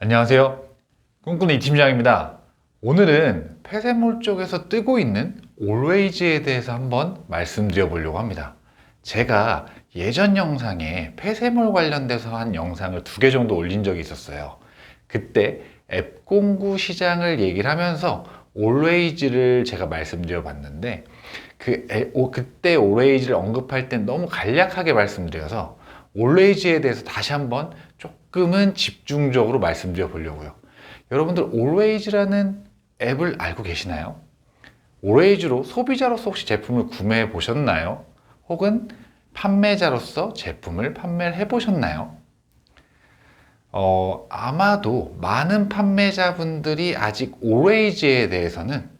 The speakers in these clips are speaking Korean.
안녕하세요. 꿈꾸는 이 팀장입니다. 오늘은 폐쇄물 쪽에서 뜨고 있는 Always에 대해서 한번 말씀드려 보려고 합니다. 제가 예전 영상에 폐쇄물 관련돼서 한 영상을 2개 정도 올린 적이 있었어요. 그때 앱 공구 시장을 얘기를 하면서 Always를 제가 말씀드려 봤는데 그때 Always를 언급할 땐 너무 간략하게 말씀드려서 Always에 대해서 다시 한번 조금은 집중적으로 말씀드려 보려고요. 여러분들 Always라는 앱을 알고 계시나요? Always로 소비자로서 혹시 제품을 구매해 보셨나요? 혹은 판매자로서 제품을 판매를 해 보셨나요? 아마도 많은 판매자분들이 아직 Always에 대해서는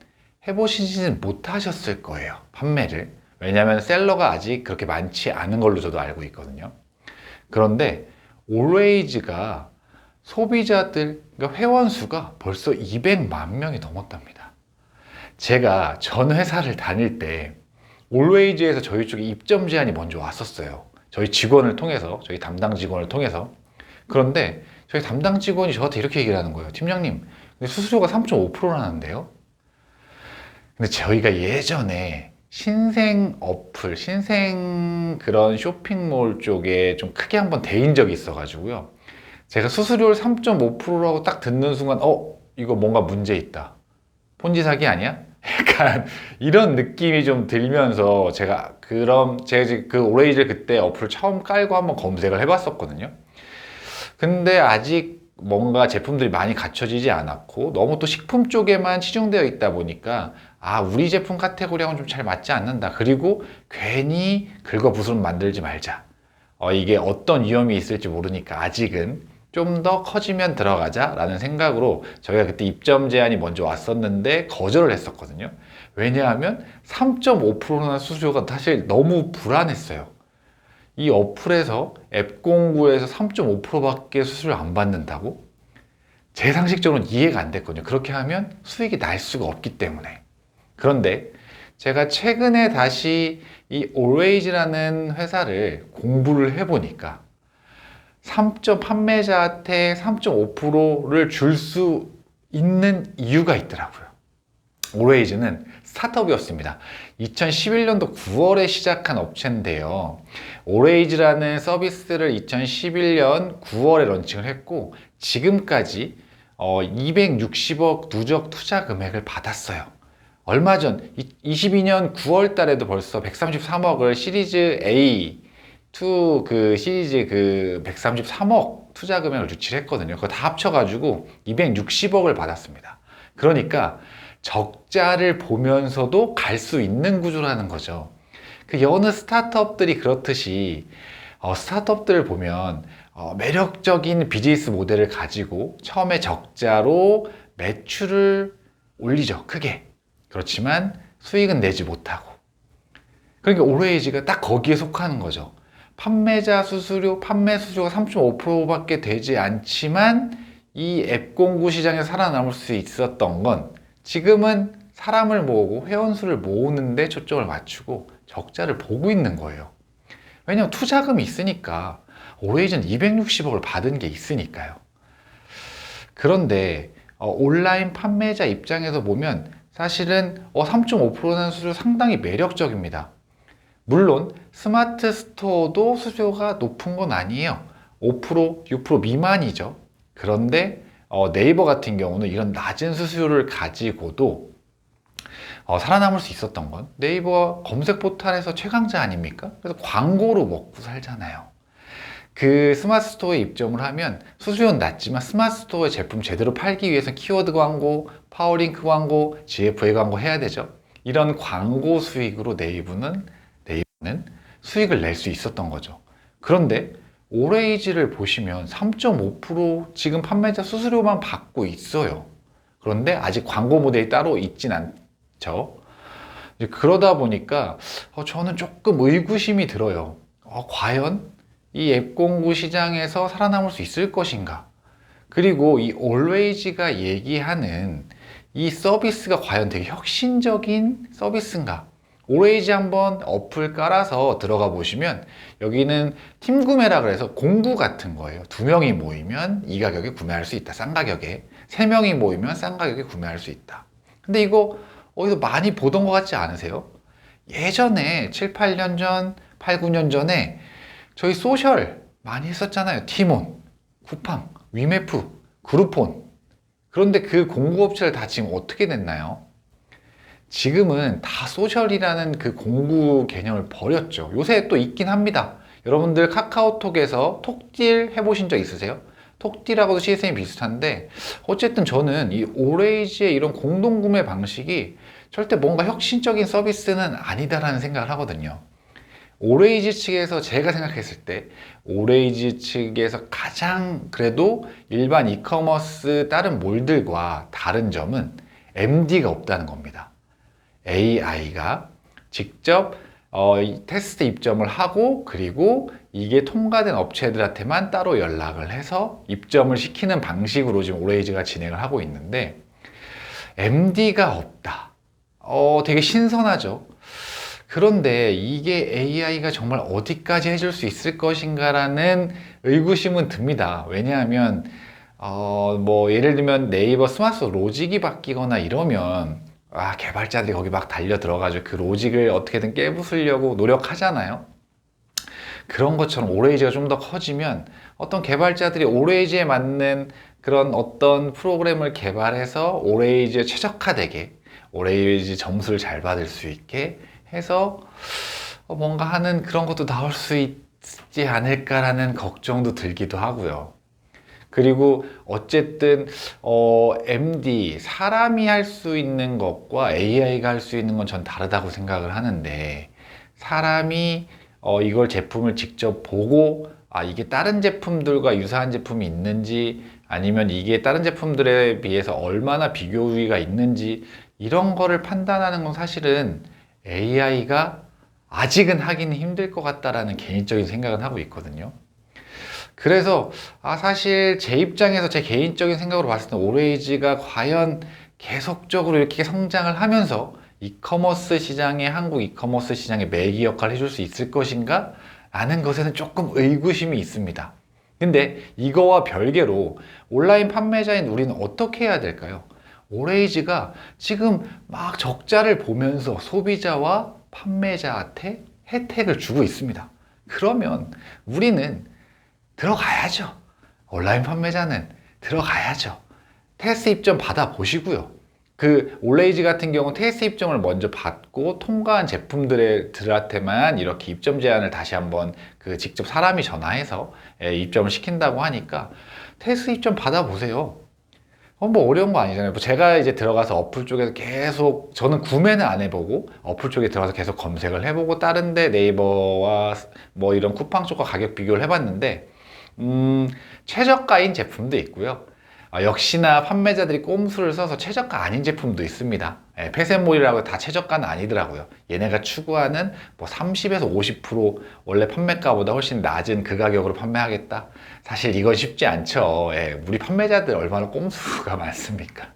해보시지는 못하셨을 거예요. 판매를. 왜냐하면 셀러가 아직 그렇게 많지 않은 걸로 저도 알고 있거든요. 그런데 Always가 소비자들, 그러니까 회원 수가 벌써 200만 명이 넘었답니다. 제가 전 회사를 다닐 때 Always에서 저희 쪽에 입점 제안이 먼저 왔었어요. 저희 직원을 통해서, 저희 담당 직원을 통해서. 그런데 저희 담당 직원이 저한테 이렇게 얘기를 하는 거예요. 팀장님, 근데 수수료가 3.5%라는데요? 근데 저희가 예전에 신생 어플, 신생 그런 쇼핑몰 쪽에 좀 크게 한번 대인 적이 있어가지고요. 제가 수수료를 3.5%라고 딱 듣는 순간, 이거 뭔가 문제 있다. 폰지 사기 아니야? 약간 이런 느낌이 좀 들면서 제가 지금 그 오레이즈를 그때 어플 처음 깔고 한번 검색을 해봤었거든요. 근데 아직 뭔가 제품들이 많이 갖춰지지 않았고 너무 또 식품 쪽에만 치중되어 있다 보니까 우리 제품 카테고리하고는 좀 잘 맞지 않는다. 그리고 괜히 긁어부스럼 만들지 말자. 이게 어떤 위험이 있을지 모르니까 아직은 좀 더 커지면 들어가자 라는 생각으로 저희가 그때 입점 제안이 먼저 왔었는데 거절을 했었거든요. 왜냐하면 3.5%나 수수료가 사실 너무 불안했어요. 이 어플에서 앱 공구에서 3.5%밖에 수수료 안 받는다고? 제 상식적으로는 이해가 안 됐거든요. 그렇게 하면 수익이 날 수가 없기 때문에. 그런데 제가 최근에 다시 이 Always라는 회사를 공부를 해보니까 판매자한테 3.5%를 줄 수 있는 이유가 있더라고요. Always는 스타트업이었습니다. 2011년도 9월에 시작한 업체인데요. Always라는 서비스를 2011년 9월에 런칭을 했고 지금까지 260억 누적 투자 금액을 받았어요. 얼마 전 22년 9월 달에도 벌써 133억을 시리즈 A 그 시리즈 그 133억 투자 금액을 유치를 했거든요. 그거 다 합쳐가지고 260억을 받았습니다. 그러니까 적자를 보면서도 갈 수 있는 구조라는 거죠. 그 여느 스타트업들이 그렇듯이 스타트업들을 보면 매력적인 비즈니스 모델을 가지고 처음에 적자로 매출을 올리죠. 크게. 그렇지만 수익은 내지 못하고. 그러니까 Always가 딱 거기에 속하는 거죠. 판매 수수료가 3.5%밖에 되지 않지만 이 앱 공구 시장에 살아남을 수 있었던 건 지금은 사람을 모으고 회원수를 모으는데 초점을 맞추고 적자를 보고 있는 거예요. 왜냐면 투자금이 있으니까. Always는 260억을 받은 게 있으니까요. 그런데 온라인 판매자 입장에서 보면 사실은 3.5%는 수수료 상당히 매력적입니다. 물론 스마트 스토어도 수수료가 높은 건 아니에요. 5%, 6% 미만이죠. 그런데 네이버 같은 경우는 이런 낮은 수수료를 가지고도 살아남을 수 있었던 건 네이버 검색 포털에서 최강자 아닙니까? 그래서 광고로 먹고 살잖아요. 그 스마트 스토어에 입점을 하면 수수료는 낮지만 스마트 스토어의 제품 제대로 팔기 위해서 키워드 광고, 파워링크 광고, GFA 광고 해야 되죠. 이런 광고 수익으로 네이버는 수익을 낼 수 있었던 거죠. 그런데 Always를 보시면 3.5% 지금 판매자 수수료만 받고 있어요. 그런데 아직 광고 모델이 따로 있진 않죠. 그러다 보니까 저는 조금 의구심이 들어요. 과연 이 앱 공구 시장에서 살아남을 수 있을 것인가? 그리고 이 Always가 얘기하는 이 서비스가 과연 되게 혁신적인 서비스인가? 오레이지 한번 어플 깔아서 들어가 보시면 여기는 팀 구매라 그래서 공구 같은 거예요. 2명이 모이면 이 가격에 구매할 수 있다. 싼 가격에. 3명이 모이면 싼 가격에 구매할 수 있다. 근데 이거 어디서 많이 보던 것 같지 않으세요? 예전에 7, 8년 전, 8, 9년 전에 저희 소셜 많이 했었잖아요. 티몬, 쿠팡, 위메프, 그룹폰. 그런데 그 공구업체를 다 지금 어떻게 됐나요? 지금은 다 소셜이라는 그 공구 개념을 버렸죠. 요새 또 있긴 합니다. 여러분들 카카오톡에서 톡딜 해보신 적 있으세요? 톡딜하고도 CSM이 비슷한데 어쨌든 저는 이 오레이지의 이런 공동구매 방식이 절대 뭔가 혁신적인 서비스는 아니다라는 생각을 하거든요. 오레이지 측에서 제가 생각했을 때 오레이지 측에서 가장 그래도 일반 이커머스 다른 몰들과 다른 점은 MD가 없다는 겁니다. AI가 직접 테스트 입점을 하고 그리고 이게 통과된 업체들한테만 따로 연락을 해서 입점을 시키는 방식으로 지금 오레이지가 진행을 하고 있는데 MD가 없다. 되게 신선하죠. 그런데 이게 AI가 정말 어디까지 해줄 수 있을 것인가라는 의구심은 듭니다. 왜냐하면 뭐 예를 들면 네이버 스마트 로직이 바뀌거나 이러면 개발자들이 거기 막 달려 들어가지고 그 로직을 어떻게든 깨부수려고 노력하잖아요. 그런 것처럼 오레이지가 좀 더 커지면 어떤 개발자들이 오레이지에 맞는 그런 어떤 프로그램을 개발해서 오레이지에 최적화되게 오레이지 점수를 잘 받을 수 있게 해서 뭔가 하는 그런 것도 나올 수 있지 않을까라는 걱정도 들기도 하고요. 그리고 어쨌든 MD, 사람이 할 수 있는 것과 AI가 할 수 있는 건 전 다르다고 생각을 하는데 사람이 이걸 제품을 직접 보고 이게 다른 제품들과 유사한 제품이 있는지 아니면 이게 다른 제품들에 비해서 얼마나 비교 우위가 있는지 이런 거를 판단하는 건 사실은 AI가 아직은 하기는 힘들 것 같다라는 개인적인 생각은 하고 있거든요. 그래서 사실 제 입장에서 제 개인적인 생각으로 봤을 때 오레이지가 과연 계속적으로 이렇게 성장을 하면서 이커머스 시장에 한국 이커머스 시장의 매기 역할을 해줄 수 있을 것인가? 라는 것에는 조금 의구심이 있습니다. 근데 이거와 별개로 온라인 판매자인 우리는 어떻게 해야 될까요? 오레이지가 지금 막 적자를 보면서 소비자와 판매자한테 혜택을 주고 있습니다. 그러면 우리는 들어가야죠. 온라인 판매자는 들어가야죠. 테스트 입점 받아 보시고요. 그 오레이지 같은 경우 테스트 입점을 먼저 받고 통과한 제품들한테만 이렇게 입점 제한을 다시 한번 직접 사람이 전화해서 입점을 시킨다고 하니까 테스트 입점 받아 보세요. 뭐 어려운 거 아니잖아요. 제가 이제 들어가서 어플 쪽에서 계속 저는 구매는 안 해보고 어플 쪽에 들어가서 계속 검색을 해보고 다른데 네이버와 뭐 이런 쿠팡 쪽과 가격 비교를 해봤는데 최저가인 제품도 있고요. 역시나 판매자들이 꼼수를 써서 최저가 아닌 제품도 있습니다. 폐쇄몰이라고 다 최저가는 아니더라고요. 얘네가 추구하는 뭐 30에서 50% 원래 판매가보다 훨씬 낮은 그 가격으로 판매하겠다. 사실 이건 쉽지 않죠. 우리 판매자들 얼마나 꼼수가 많습니까?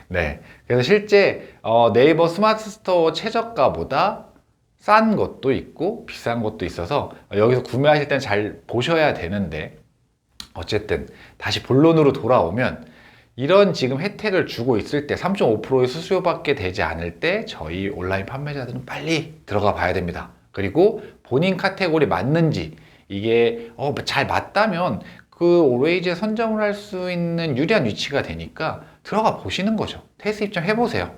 네. 그래서 실제 네이버 스마트 스토어 최저가보다 싼 것도 있고 비싼 것도 있어서 여기서 구매하실 때는 잘 보셔야 되는데 어쨌든 다시 본론으로 돌아오면 이런 지금 혜택을 주고 있을 때 3.5%의 수수료받게 되지 않을 때 저희 온라인 판매자들은 빨리 들어가 봐야 됩니다. 그리고 본인 카테고리 맞는지 이게 잘 맞다면 그 오레이지에 선점을 할 수 있는 유리한 위치가 되니까 들어가 보시는 거죠. 테스트 입점 해보세요.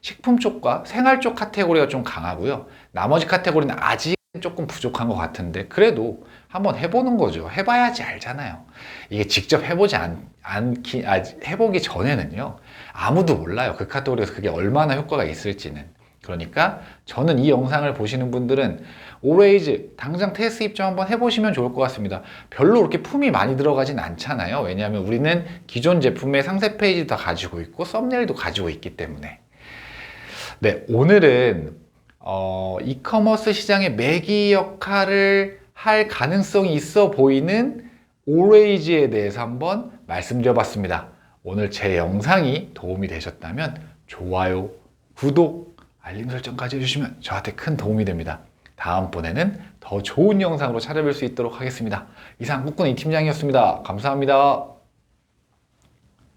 식품 쪽과 생활 쪽 카테고리가 좀 강하고요. 나머지 카테고리는 아직 조금 부족한 것 같은데 그래도 한번 해보는 거죠. 해봐야지 알잖아요. 이게 직접 해보기 전에는요 아무도 몰라요. 그 카테고리에서 그게 얼마나 효과가 있을지는. 그러니까 저는 이 영상을 보시는 분들은 오레이지 당장 테스트 입점 한번 해보시면 좋을 것 같습니다. 별로 그렇게 품이 많이 들어가진 않잖아요. 왜냐하면 우리는 기존 제품의 상세 페이지도 다 가지고 있고 썸네일도 가지고 있기 때문에. 네, 오늘은 이커머스 시장의 매기 역할을 할 가능성이 있어 보이는 오레이지에 대해서 한번 말씀드려봤습니다. 오늘 제 영상이 도움이 되셨다면 좋아요, 구독, 알림 설정까지 해주시면 저한테 큰 도움이 됩니다. 다음번에는 더 좋은 영상으로 찾아뵐 수 있도록 하겠습니다. 이상 꿈꾸는 이 팀장이었습니다. 감사합니다.